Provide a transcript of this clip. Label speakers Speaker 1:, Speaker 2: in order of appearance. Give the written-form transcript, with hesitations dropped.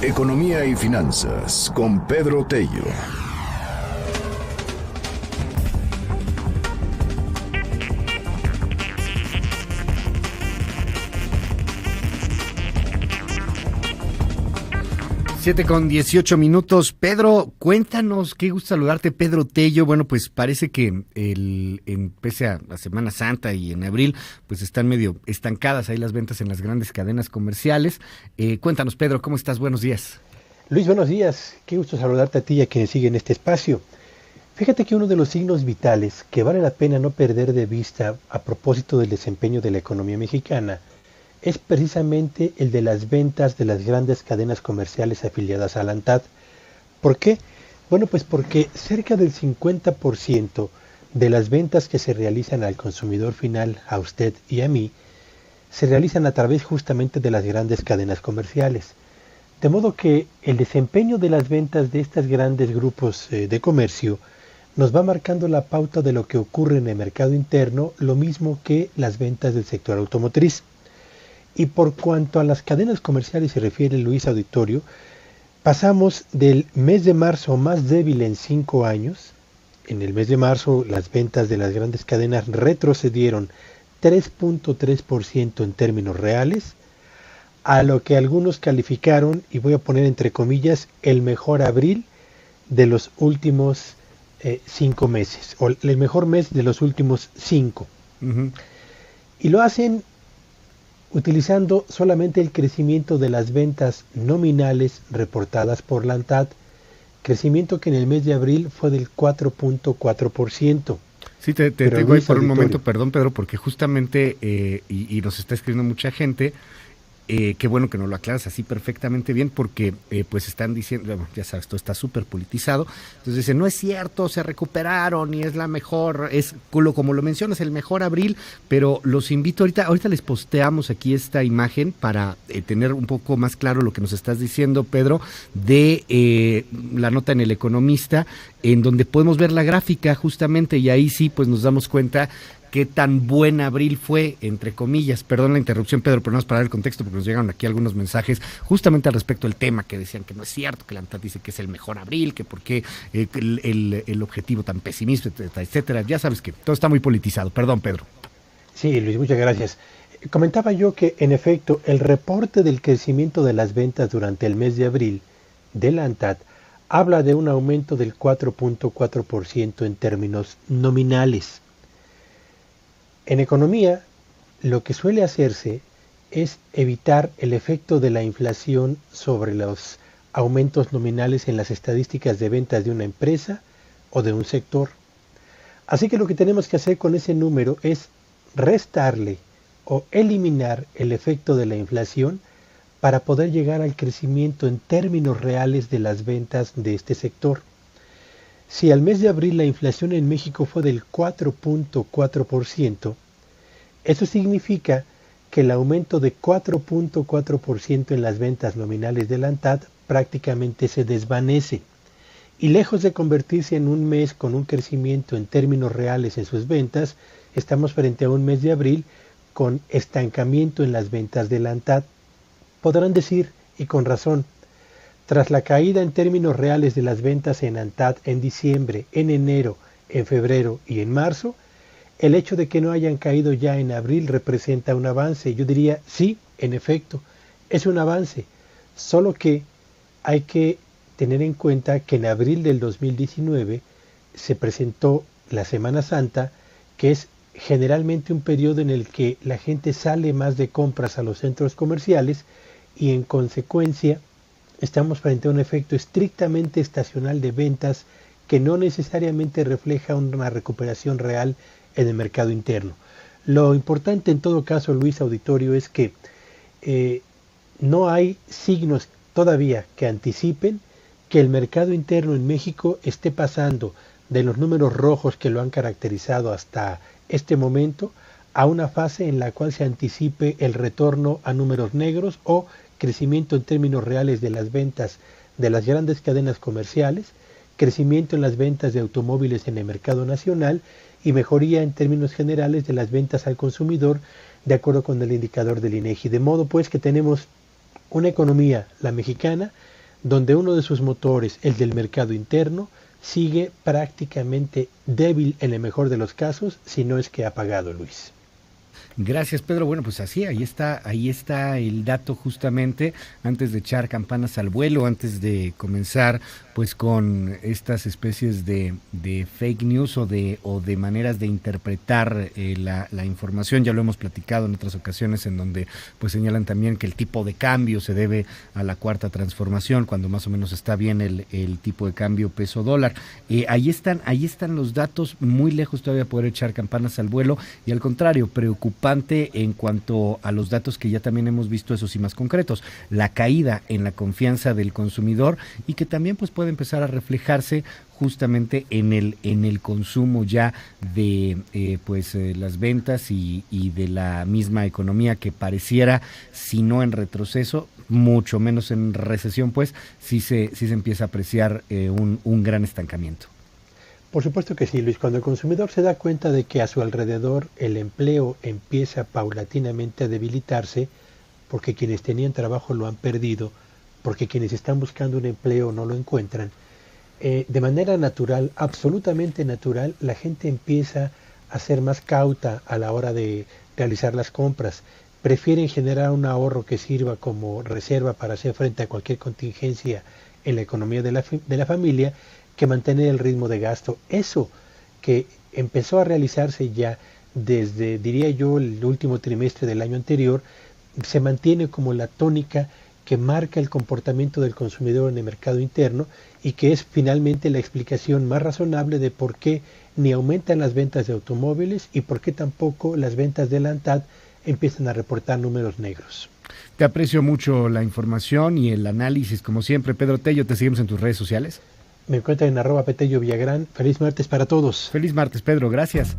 Speaker 1: Economía y finanzas con Pedro Tello.
Speaker 2: Siete con 18 minutos. Pedro, cuéntanos, qué gusto saludarte, Pedro Tello. Bueno, pues parece que pese a la Semana Santa y en abril, pues están medio estancadas ahí las ventas en las grandes cadenas comerciales. Cuéntanos, Pedro, ¿cómo estás? Buenos días.
Speaker 3: Luis, buenos días. Qué gusto saludarte a ti y a quienes siguen este espacio. Fíjate que uno de los signos vitales que vale la pena no perder de vista a propósito del desempeño de la economía mexicana es precisamente el de las ventas de las grandes cadenas comerciales afiliadas a la ANTAD. ¿Por qué? Bueno, pues porque cerca del 50% de las ventas que se realizan al consumidor final, a usted y a mí, se realizan a través justamente de las grandes cadenas comerciales. De modo que el desempeño de las ventas de estos grandes grupos de comercio nos va marcando la pauta de lo que ocurre en el mercado interno, lo mismo que las ventas del sector automotriz. Y por cuanto a las cadenas comerciales se refiere, Luis Auditorio, pasamos del mes de marzo más débil en 5 años. En el mes de marzo las ventas de las grandes cadenas retrocedieron 3.3% en términos reales, a lo que algunos calificaron, y voy a poner entre comillas, el mejor abril de los últimos 5 meses, o el mejor mes de los últimos 5. Uh-huh. Y lo hacen utilizando solamente el crecimiento de las ventas nominales reportadas por la ANTAD, crecimiento que en el mes de abril fue del 4.4%.
Speaker 2: Sí, te tengo ahí por un momento, perdón, Pedro, porque justamente, y nos está escribiendo mucha gente, qué bueno que nos lo aclaras así perfectamente bien, porque pues están diciendo, bueno, ya sabes, todo está súper politizado, entonces dicen, no es cierto, se recuperaron y es la mejor, es como lo mencionas, el mejor abril, pero los invito, ahorita les posteamos aquí esta imagen para tener un poco más claro lo que nos estás diciendo, Pedro, de la nota en El Economista, en donde podemos ver la gráfica justamente, y ahí sí pues nos damos cuenta qué tan buen abril fue, entre comillas. Perdón la interrupción, Pedro, pero no es para dar el contexto, porque nos llegaron aquí algunos mensajes justamente al respecto del tema, que decían que no es cierto, que la ANTAD dice que es el mejor abril, que por qué el objetivo tan pesimista, etcétera. Ya sabes que todo está muy politizado. Perdón, Pedro.
Speaker 3: Sí, Luis, muchas gracias. Comentaba yo que, en efecto, el reporte del crecimiento de las ventas durante el mes de abril de la ANTAD habla de un aumento del 4.4% en términos nominales. En economía, lo que suele hacerse es evitar el efecto de la inflación sobre los aumentos nominales en las estadísticas de ventas de una empresa o de un sector. Así que lo que tenemos que hacer con ese número es restarle o eliminar el efecto de la inflación para poder llegar al crecimiento en términos reales de las ventas de este sector. Si al mes de abril la inflación en México fue del 4.4%, eso significa que el aumento de 4.4% en las ventas nominales de la ANTAD prácticamente se desvanece. Y lejos de convertirse en un mes con un crecimiento en términos reales en sus ventas, estamos frente a un mes de abril con estancamiento en las ventas de la ANTAD. Podrán decir, y con razón, tras la caída en términos reales de las ventas en ANTAD en diciembre, en enero, en febrero y en marzo, el hecho de que no hayan caído ya en abril representa un avance. Yo diría, sí, en efecto, es un avance, solo que hay que tener en cuenta que en abril del 2019 se presentó la Semana Santa, que es generalmente un periodo en el que la gente sale más de compras a los centros comerciales y en consecuencia estamos frente a un efecto estrictamente estacional de ventas que no necesariamente refleja una recuperación real en el mercado interno. Lo importante en todo caso, Luis Auditorio, es que no hay signos todavía que anticipen que el mercado interno en México esté pasando de los números rojos que lo han caracterizado hasta este momento a una fase en la cual se anticipe el retorno a números negros o crecimiento en términos reales de las ventas de las grandes cadenas comerciales, crecimiento en las ventas de automóviles en el mercado nacional y mejoría en términos generales de las ventas al consumidor de acuerdo con el indicador del INEGI. De modo pues que tenemos una economía, la mexicana, donde uno de sus motores, el del mercado interno, sigue prácticamente débil en el mejor de los casos, si no es que apagado, Luis.
Speaker 2: Gracias, Pedro. Bueno, pues así, ahí está el dato justamente, antes de echar campanas al vuelo, antes de comenzar pues con estas especies de fake news o de maneras de interpretar la información. Ya lo hemos platicado en otras ocasiones, en donde pues señalan también que el tipo de cambio se debe a la cuarta transformación, cuando más o menos está bien el tipo de cambio peso dólar. Ahí están los datos, muy lejos todavía de poder echar campanas al vuelo, y al contrario, preocupante en cuanto a los datos que ya también hemos visto, esos y más concretos, la caída en la confianza del consumidor, y que también pues puede empezar a reflejarse justamente en el consumo ya de las ventas y de la misma economía, que pareciera, si no en retroceso, mucho menos en recesión, pues sí se empieza a apreciar un gran estancamiento.
Speaker 3: Por supuesto que sí, Luis. Cuando el consumidor se da cuenta de que a su alrededor el empleo empieza paulatinamente a debilitarse, porque quienes tenían trabajo lo han perdido, porque quienes están buscando un empleo no lo encuentran, de manera natural, absolutamente natural, la gente empieza a ser más cauta a la hora de realizar las compras. Prefieren generar un ahorro que sirva como reserva para hacer frente a cualquier contingencia en la economía de la familia, que mantener el ritmo de gasto. Eso que empezó a realizarse ya desde, diría yo, el último trimestre del año anterior, se mantiene como la tónica que marca el comportamiento del consumidor en el mercado interno, y que es finalmente la explicación más razonable de por qué ni aumentan las ventas de automóviles y por qué tampoco las ventas de la ANTAD empiezan a reportar números negros.
Speaker 2: Te aprecio mucho la información y el análisis, como siempre. Pedro Tello, te seguimos en tus redes sociales.
Speaker 3: Me encuentran en @Petello Villagrán. Feliz martes para todos.
Speaker 2: Feliz martes, Pedro, gracias.